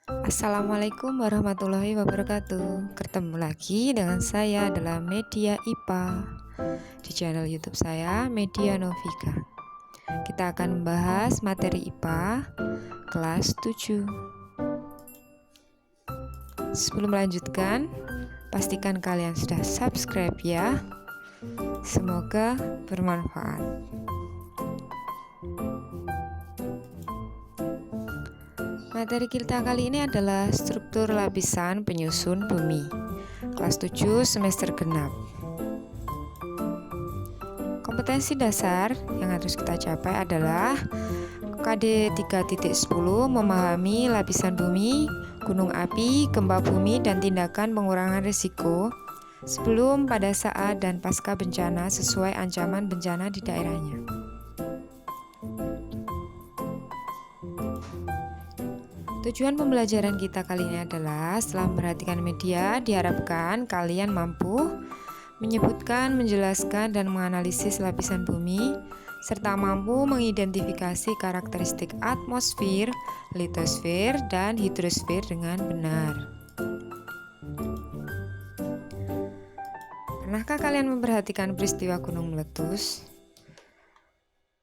Assalamualaikum warahmatullahi wabarakatuh. Ketemu lagi dengan saya dalam Media IPA di channel YouTube saya, Media Novika. Kita akan membahas materi IPA kelas 7. Sebelum melanjutkan, pastikan kalian sudah subscribe ya. Semoga bermanfaat. Materi kita kali ini adalah struktur lapisan penyusun bumi, kelas 7 semester genap. Kompetensi dasar yang harus kita capai adalah KD 3.10 memahami lapisan bumi, gunung api, gempa bumi, dan tindakan pengurangan risiko sebelum, pada saat, dan pasca bencana sesuai ancaman bencana di daerahnya. Tujuan pembelajaran kita kali ini adalah setelah memperhatikan media, diharapkan kalian mampu menyebutkan, menjelaskan, dan menganalisis lapisan bumi, serta mampu mengidentifikasi karakteristik atmosfer, litosfer, dan hidrosfer dengan benar. Pernahkah kalian memperhatikan peristiwa gunung meletus?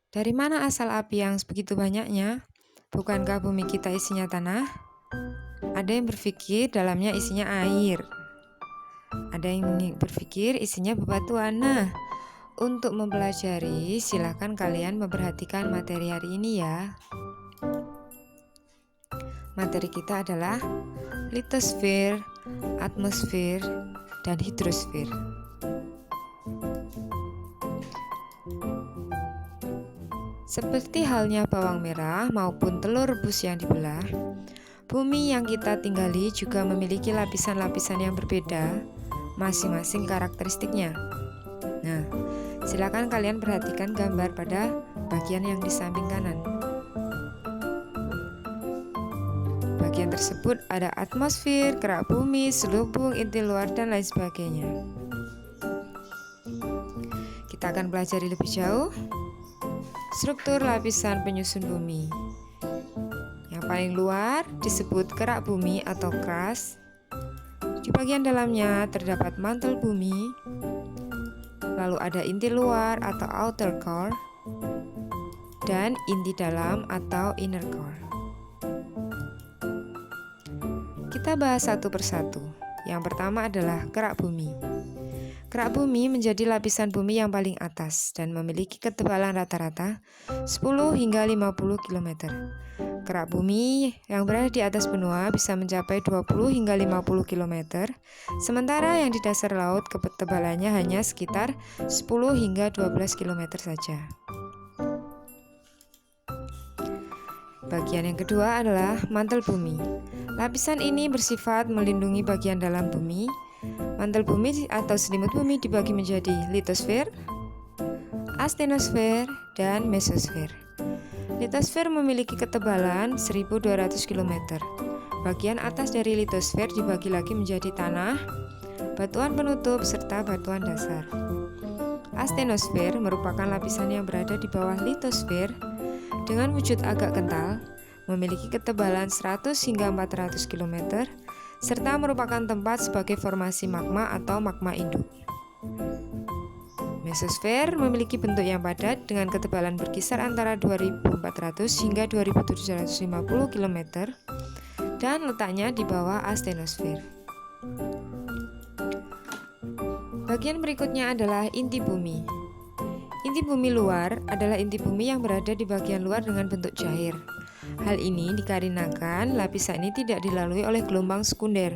Dari mana asal api yang begitu banyaknya? Bukankah bumi kita isinya tanah? Ada yang berpikir dalamnya isinya air. Ada yang berpikir isinya bebatuan. Nah, untuk mempelajari, silakan kalian memperhatikan materi hari ini ya. Materi kita adalah litosfer, atmosfer, dan hidrosfer. Seperti halnya bawang merah maupun telur rebus yang dibelah, bumi yang kita tinggali juga memiliki lapisan-lapisan yang berbeda, masing-masing karakteristiknya. Nah, silakan kalian perhatikan gambar pada bagian yang di samping kanan. Bagian tersebut ada atmosfer, kerak bumi, selubung, inti luar, dan lain sebagainya. Kita akan pelajari lebih jauh struktur lapisan penyusun bumi. Yang paling luar disebut kerak bumi atau crust. Di bagian dalamnya terdapat mantel bumi. Lalu ada inti luar atau outer core dan inti dalam atau inner core. Kita bahas satu persatu. Yang pertama adalah kerak bumi. Kerak bumi menjadi lapisan bumi yang paling atas dan memiliki ketebalan rata-rata 10 hingga 50 km. Kerak bumi yang berada di atas benua bisa mencapai 20 hingga 50 km, sementara yang di dasar laut ketebalannya hanya sekitar 10 hingga 12 km saja. Bagian yang kedua adalah mantel bumi. Lapisan ini bersifat melindungi bagian dalam bumi. Mantel bumi atau selimut bumi dibagi menjadi litosfer, astenosfer, dan mesosfer. Litosfer memiliki ketebalan 1200 km. Bagian atas dari litosfer dibagi lagi menjadi tanah, batuan penutup, serta batuan dasar. Astenosfer merupakan lapisan yang berada di bawah litosfer dengan wujud agak kental, memiliki ketebalan 100 hingga 400 km, serta merupakan tempat sebagai formasi magma atau magma induk. Mesosfer memiliki bentuk yang padat dengan ketebalan berkisar antara 2400 hingga 2750 km dan letaknya di bawah astenosfer. Bagian berikutnya adalah inti bumi. Inti bumi luar adalah inti bumi yang berada di bagian luar dengan bentuk cair. Hal ini dikarenakan lapisan ini tidak dilalui oleh gelombang sekunder.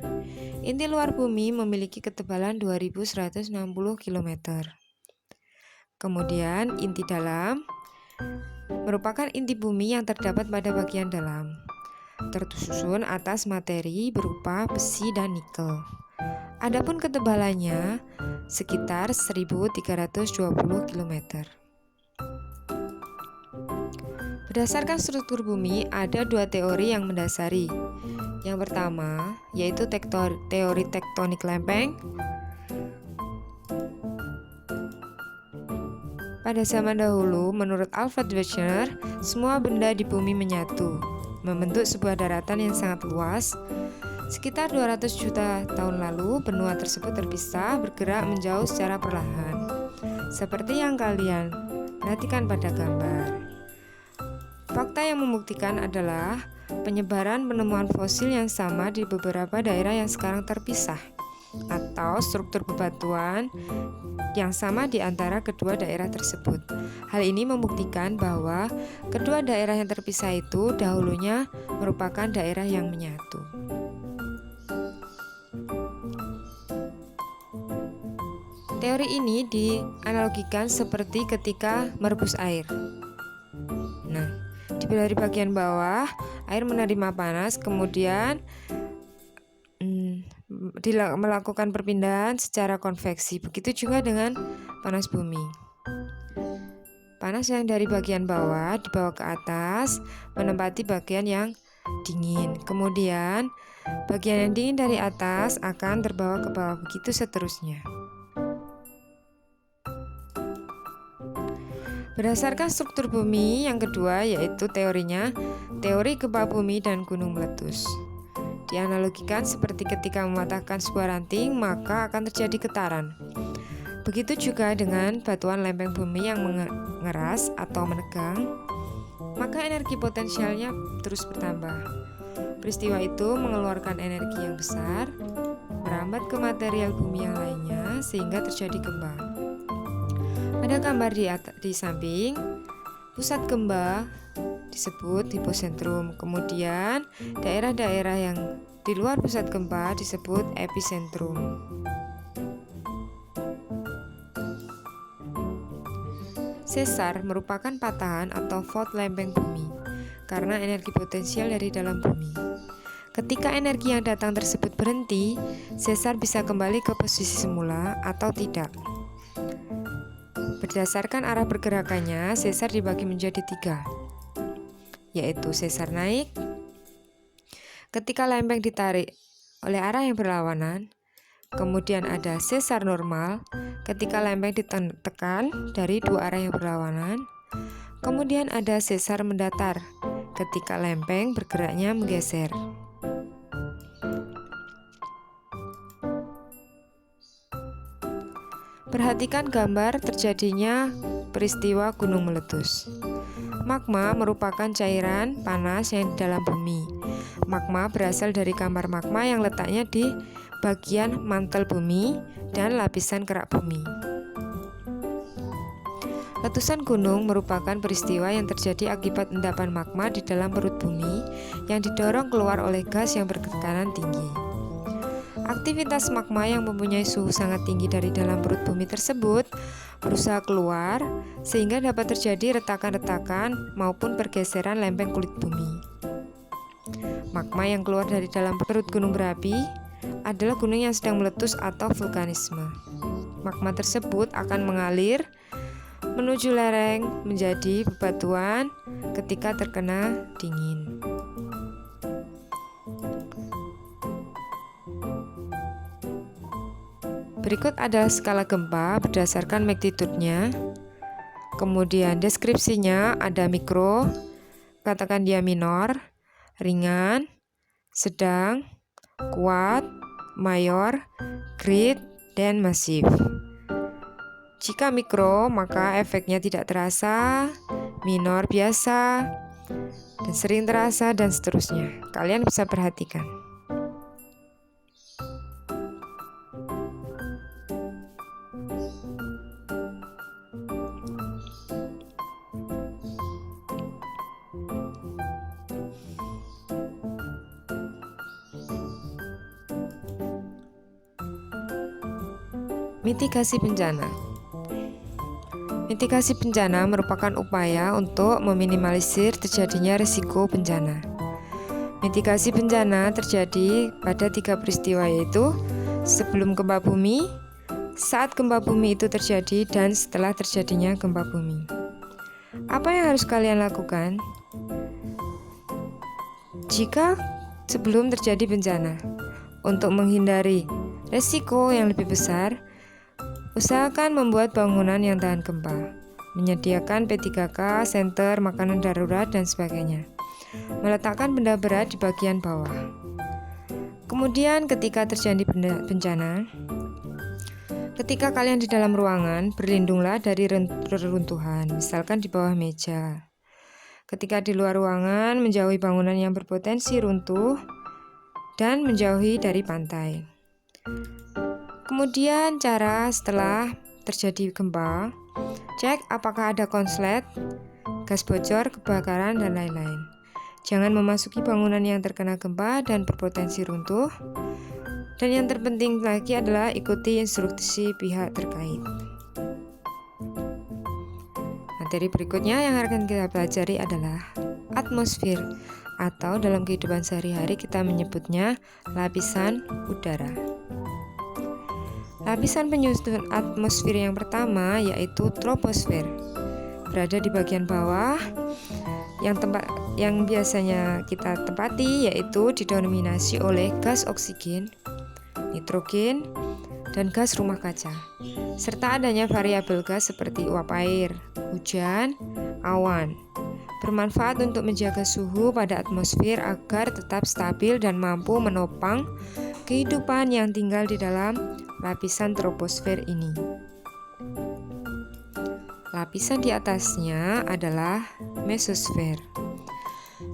Inti luar bumi memiliki ketebalan 2160 km. Kemudian inti dalam merupakan inti bumi yang terdapat pada bagian dalam, tersusun atas materi berupa besi dan nikel. Adapun ketebalannya sekitar 1320 km. Berdasarkan struktur bumi, ada dua teori yang mendasari. Yang pertama, yaitu teori tektonik lempeng. Pada zaman dahulu, menurut Alfred Wegener, semua benda di bumi menyatu. membentuk sebuah daratan yang sangat luas. Sekitar 200 juta tahun lalu, benua tersebut terpisah, bergerak menjauh secara perlahan. Seperti yang kalian perhatikan pada gambar. Fakta yang membuktikan adalah penyebaran penemuan fosil yang sama di beberapa daerah yang sekarang terpisah, atau struktur bebatuan yang sama di antara kedua daerah tersebut. Hal ini membuktikan bahwa kedua daerah yang terpisah itu dahulunya merupakan daerah yang menyatu. Teori ini dianalogikan seperti ketika merebus air. Nah, dari bagian bawah, air menerima panas, kemudian melakukan perpindahan secara konveksi. Begitu juga dengan panas bumi. Panas yang dari bagian bawah dibawa ke atas, menempati bagian yang dingin. Kemudian, bagian yang dingin dari atas akan terbawa ke bawah, begitu seterusnya. Berdasarkan struktur bumi yang kedua, yaitu teorinya teori gempa bumi dan gunung meletus. Dianalogikan seperti ketika mematahkan sebuah ranting, maka akan terjadi getaran. Begitu juga dengan batuan lempeng bumi yang mengeras atau menegang, maka energi potensialnya terus bertambah. Peristiwa itu mengeluarkan energi yang besar, merambat ke material bumi yang lainnya, sehingga terjadi gempa. Pada gambar di samping, pusat gempa disebut hipocentrum. Kemudian daerah-daerah yang di luar pusat gempa disebut epicentrum. Sesar merupakan patahan atau fault lempeng bumi karena energi potensial dari dalam bumi. Ketika energi yang datang tersebut berhenti, sesar bisa kembali ke posisi semula atau tidak. Berdasarkan arah pergerakannya, sesar dibagi menjadi 3, yaitu sesar naik ketika lempeng ditarik oleh arah yang berlawanan. Kemudian ada sesar normal ketika lempeng ditekan dari 2 arah yang berlawanan. Kemudian ada sesar mendatar ketika lempeng bergeraknya menggeser. Perhatikan gambar terjadinya peristiwa gunung meletus. Magma merupakan cairan panas yang di dalam bumi. Magma berasal dari kamar magma yang letaknya di bagian mantel bumi dan lapisan kerak bumi. Letusan gunung merupakan peristiwa yang terjadi akibat endapan magma di dalam perut bumi yang didorong keluar oleh gas yang bertekanan tinggi. Aktivitas magma yang mempunyai suhu sangat tinggi dari dalam perut bumi tersebut berusaha keluar, sehingga dapat terjadi retakan-retakan maupun pergeseran lempeng kulit bumi. Magma yang keluar dari dalam perut gunung berapi adalah gunung yang sedang meletus atau vulkanisme. Magma tersebut akan mengalir menuju lereng menjadi bebatuan ketika terkena dingin. Berikut adalah skala gempa berdasarkan magnitudenya. Kemudian deskripsinya ada mikro, katakan dia minor, ringan, sedang, kuat, mayor, great, dan masif. Jika mikro, maka efeknya tidak terasa, minor biasa, dan sering terasa, dan seterusnya. Kalian bisa perhatikan. Mitigasi bencana. Mitigasi bencana merupakan upaya untuk meminimalisir terjadinya risiko bencana. Mitigasi bencana terjadi pada 3 peristiwa, yaitu sebelum gempa bumi, saat gempa bumi itu terjadi, dan setelah terjadinya gempa bumi. Apa yang harus kalian lakukan jika sebelum terjadi bencana? Untuk menghindari risiko yang lebih besar, usahakan membuat bangunan yang tahan gempa, menyediakan P3K, senter, makanan darurat, dan sebagainya. meletakkan benda berat di bagian bawah. Kemudian ketika terjadi bencana, ketika kalian di dalam ruangan, berlindunglah dari reruntuhan, misalkan di bawah meja. Ketika di luar ruangan, menjauhi bangunan yang berpotensi runtuh dan menjauhi dari pantai. Kemudian cara setelah terjadi gempa, cek apakah ada konslet, gas bocor, kebakaran, dan lain-lain. Jangan memasuki bangunan yang terkena gempa dan berpotensi runtuh. Dan yang terpenting lagi adalah ikuti instruksi pihak terkait. Materi berikutnya yang akan kita pelajari adalah atmosfer, atau dalam kehidupan sehari-hari kita menyebutnya lapisan udara. Lapisan penyusun atmosfer yang pertama yaitu troposfer, berada di bagian bawah. Yang biasanya kita tempati yaitu didominasi oleh gas oksigen, nitrogen, dan gas rumah kaca, serta adanya variabel gas seperti uap air, hujan, awan. Bermanfaat untuk menjaga suhu pada atmosfer agar tetap stabil dan mampu menopang kehidupan yang tinggal di dalam lapisan troposfer ini. Lapisan di atasnya adalah mesosfer.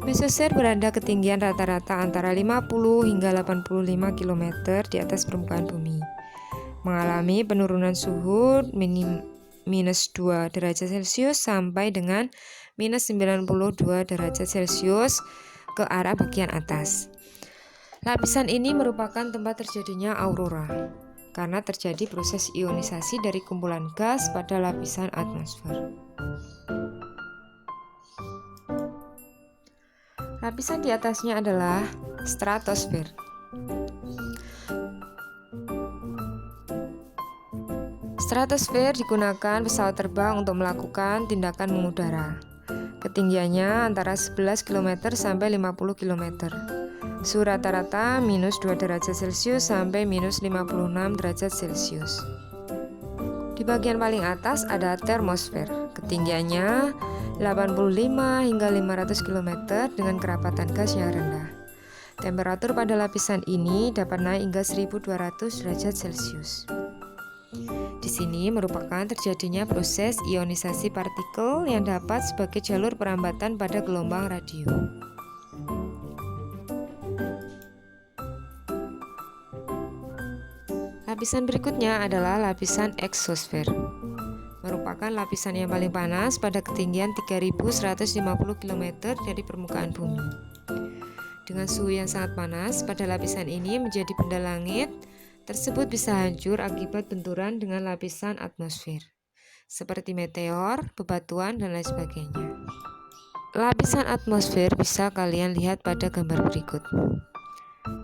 Mesosfer berada ketinggian rata-rata antara 50 hingga 85 km di atas permukaan bumi. Mengalami penurunan suhu minus 2 derajat Celcius sampai dengan minus 92 derajat Celcius ke arah bagian atas. Lapisan ini merupakan tempat terjadinya aurora, karena terjadi proses ionisasi dari kumpulan gas pada lapisan atmosfer. Lapisan di atasnya adalah stratosfer. Stratosfer digunakan pesawat terbang untuk melakukan tindakan mengudara. Ketinggiannya antara 11 km sampai 50 km. Suhu rata-rata minus 2 derajat Celcius sampai minus 56 derajat Celcius. Di bagian paling atas ada termosfer. Ketinggiannya 85 hingga 500 km dengan kerapatan gas yang rendah. Temperatur pada lapisan ini dapat naik hingga 1200 derajat Celcius. Di sini merupakan terjadinya proses ionisasi partikel yang dapat sebagai jalur perambatan pada gelombang radio. Lapisan berikutnya adalah lapisan eksosfer. Merupakan lapisan yang paling panas pada ketinggian 3150 km dari permukaan bumi. Dengan suhu yang sangat panas, pada lapisan ini menjadi benda langit tersebut bisa hancur akibat benturan dengan lapisan atmosfer, seperti meteor, bebatuan, dan lain sebagainya. Lapisan atmosfer bisa kalian lihat pada gambar berikut.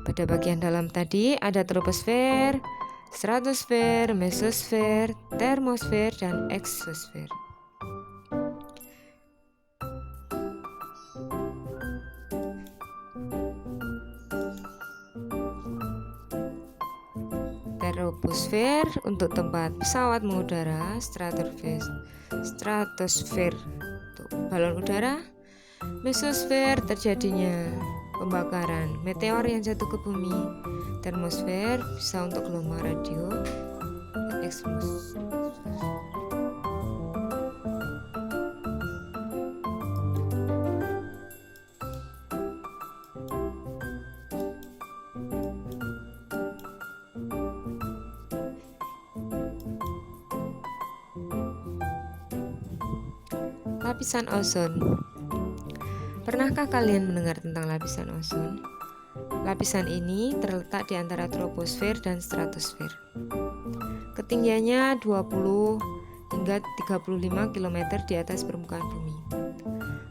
Pada bagian dalam tadi ada troposfer, stratosfer, mesosfer, termosfer, dan eksosfer. Troposfer untuk tempat pesawat mengudara, stratosfer untuk balon udara, mesosfer terjadinya pembakaran meteor yang jatuh ke bumi, termosfer bisa untuk gelombang radio, dan eksosfer. Lapisan ozon. Pernahkah kalian mendengar tentang lapisan ozon? Lapisan ini terletak di antara troposfer dan stratosfer. Ketinggiannya 20 hingga 35 km di atas permukaan bumi.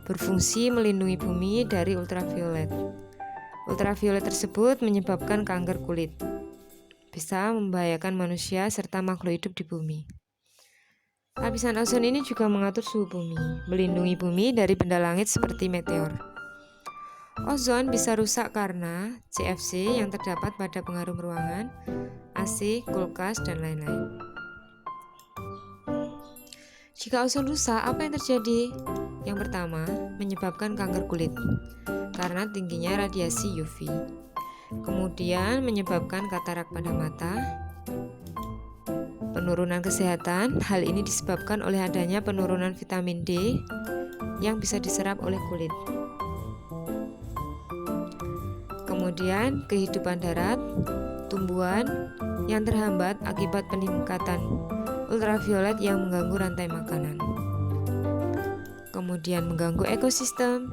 Berfungsi melindungi bumi dari ultraviolet. Ultraviolet tersebut menyebabkan kanker kulit. Bisa membahayakan manusia serta makhluk hidup di bumi. Lapisan ozon ini juga mengatur suhu bumi, melindungi bumi dari benda langit seperti meteor. Ozon bisa rusak karena CFC yang terdapat pada pengarum ruangan, AC, kulkas, dan lain-lain. Jika ozon rusak, apa yang terjadi? Yang pertama, menyebabkan kanker kulit karena tingginya radiasi UV. Kemudian menyebabkan katarak pada mata. Penurunan kesehatan, hal ini disebabkan oleh adanya penurunan vitamin D yang bisa diserap oleh kulit. Kemudian kehidupan darat, tumbuhan yang terhambat akibat peningkatan ultraviolet yang mengganggu rantai makanan. Kemudian mengganggu ekosistem,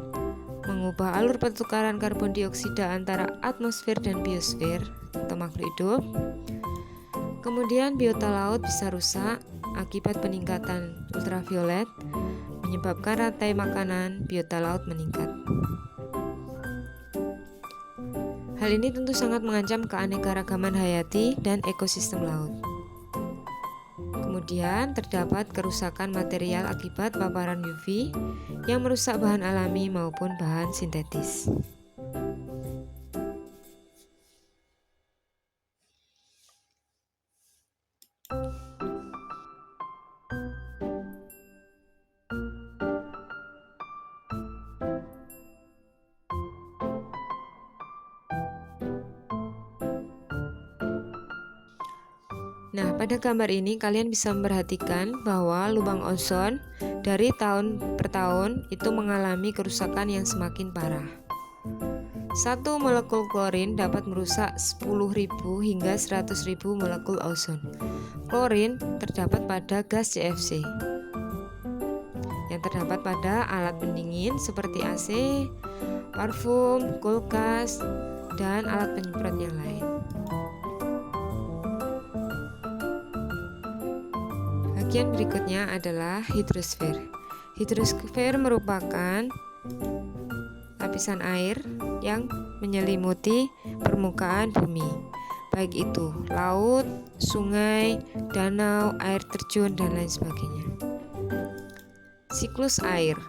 mengubah alur pertukaran karbon dioksida antara atmosfer dan biosfer atau makhluk hidup. Kemudian biota laut bisa rusak akibat peningkatan ultraviolet, menyebabkan rantai makanan biota laut meningkat. Hal ini tentu sangat mengancam keanekaragaman hayati dan ekosistem laut. Kemudian terdapat kerusakan material akibat paparan UV yang merusak bahan alami maupun bahan sintetis. Nah, pada gambar ini kalian bisa memperhatikan bahwa lubang ozon dari tahun per tahun itu mengalami kerusakan yang semakin parah. 1 molekul klorin dapat merusak 10.000 hingga 100.000 molekul ozon. Klorin terdapat pada gas CFC yang terdapat pada alat pendingin seperti AC, parfum, kulkas, dan alat penyemprot yang lain. Bagian berikutnya adalah hidrosfer. Hidrosfer merupakan lapisan air yang menyelimuti permukaan bumi, baik itu laut, sungai, danau, air terjun, dan lain sebagainya. Siklus air.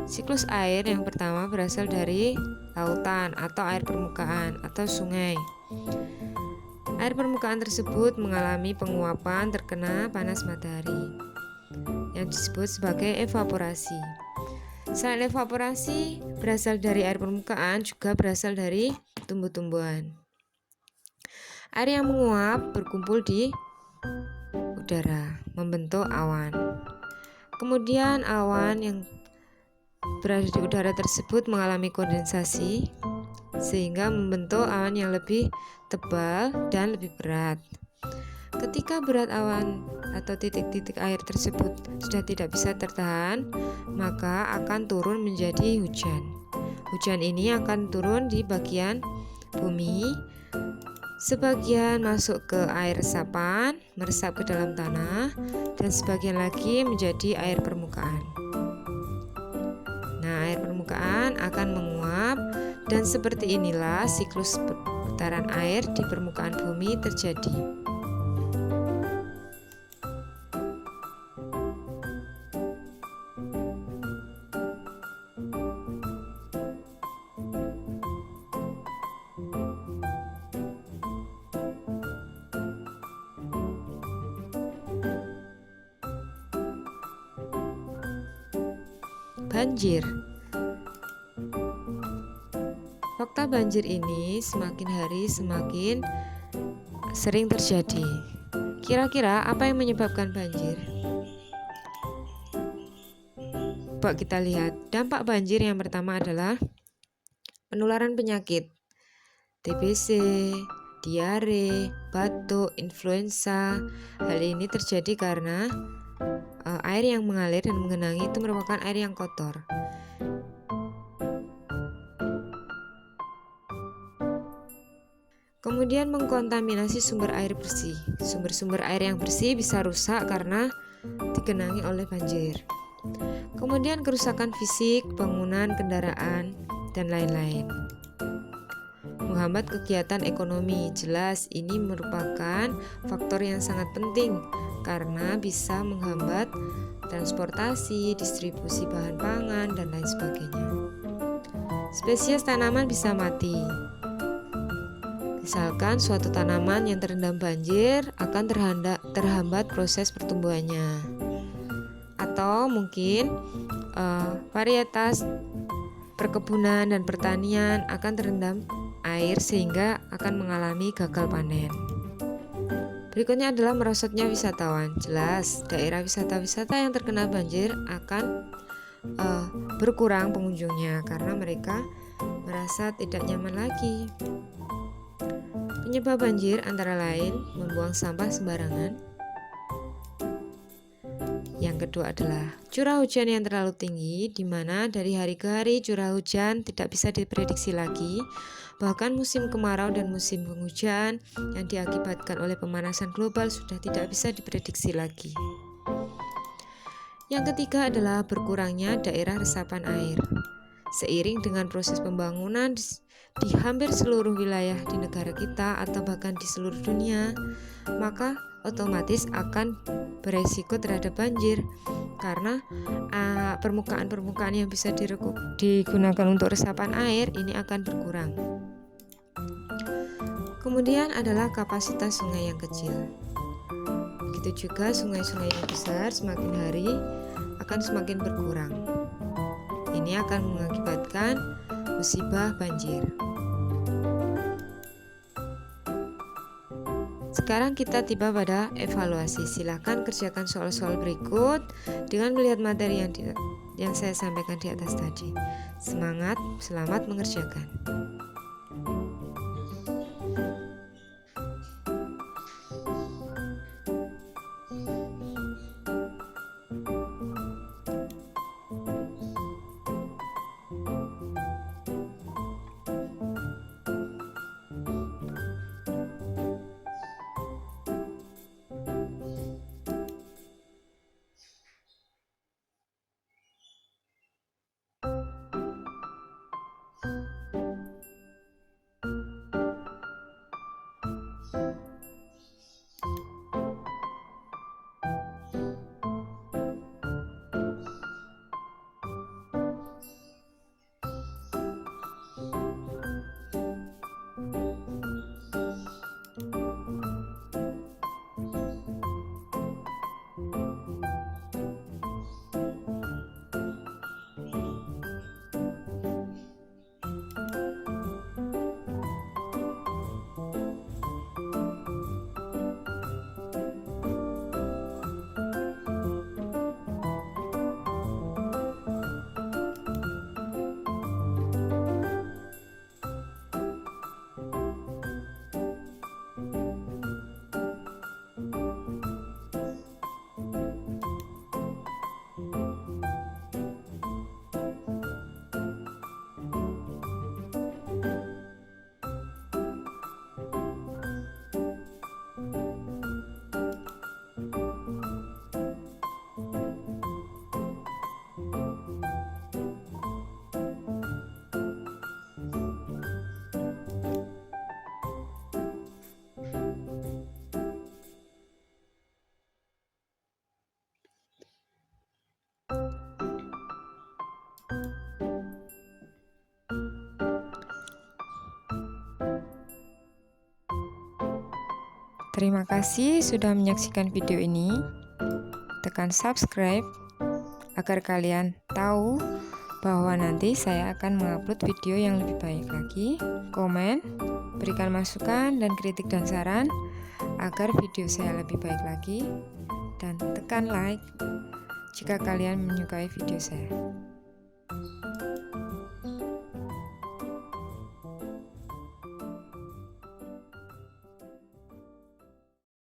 Siklus air yang pertama berasal dari lautan atau air permukaan atau sungai. Air permukaan tersebut mengalami penguapan terkena panas matahari yang disebut sebagai evaporasi. Selain evaporasi berasal dari air permukaan, juga berasal dari tumbuh-tumbuhan. Air yang menguap berkumpul di udara, membentuk awan. Kemudian awan yang berada di udara tersebut mengalami kondensasi sehingga membentuk awan yang lebih tebal dan lebih berat. Ketika berat awan atau titik-titik air tersebut sudah tidak bisa tertahan, maka akan turun menjadi hujan. Hujan ini akan turun di bagian bumi, sebagian masuk ke air resapan, meresap ke dalam tanah, dan sebagian lagi menjadi air permukaan. Nah, air permukaan akan menguap, dan seperti inilah siklus putaran air di permukaan bumi terjadi. Banjir. Fakta banjir ini semakin hari semakin sering terjadi. Kira-kira apa yang menyebabkan banjir? Coba kita lihat. Dampak banjir yang pertama adalah penularan penyakit, TBC, diare, batuk, influenza. Hal ini terjadi karena air yang mengalir dan menggenangi itu merupakan air yang kotor. Kemudian mengkontaminasi sumber air bersih. Sumber-sumber air yang bersih bisa rusak karena digenangi oleh banjir. Kemudian kerusakan fisik, bangunan, kendaraan, dan lain-lain. Menghambat kegiatan ekonomi. Jelas ini merupakan faktor yang sangat penting karena bisa menghambat transportasi, distribusi bahan pangan, dan lain sebagainya. Spesies tanaman bisa mati. Misalkan suatu tanaman yang terendam banjir akan terhambat proses pertumbuhannya. Atau mungkin varietas perkebunan dan pertanian akan terendam air sehingga akan mengalami gagal panen. Berikutnya adalah merosotnya wisatawan. Jelas, daerah wisata-wisata yang terkena banjir akan berkurang pengunjungnya karena mereka merasa tidak nyaman lagi. Penyebab banjir antara lain membuang sampah sembarangan. Yang kedua adalah curah hujan yang terlalu tinggi, di mana dari hari ke hari curah hujan tidak bisa diprediksi lagi. Bahkan musim kemarau dan musim penghujan yang diakibatkan oleh pemanasan global sudah tidak bisa diprediksi lagi. Yang ketiga adalah berkurangnya daerah resapan air. Seiring dengan proses pembangunan di hampir seluruh wilayah di negara kita atau bahkan di seluruh dunia, maka otomatis akan beresiko terhadap banjir karena permukaan-permukaan yang bisa digunakan untuk resapan air ini akan berkurang. Kemudian adalah kapasitas sungai yang kecil. Begitu juga sungai-sungai yang besar semakin hari akan semakin berkurang. Ini akan mengakibatkan musibah banjir. Sekarang kita tiba pada evaluasi. Silakan kerjakan soal-soal berikut dengan melihat materi yang saya sampaikan di atas tadi. Semangat, selamat mengerjakan. Terima kasih sudah menyaksikan video ini. Tekan subscribe agar kalian tahu bahwa nanti saya akan mengupload video yang lebih baik lagi. Komen, berikan masukan dan kritik dan saran agar video saya lebih baik lagi. Dan tekan like jika kalian menyukai video saya.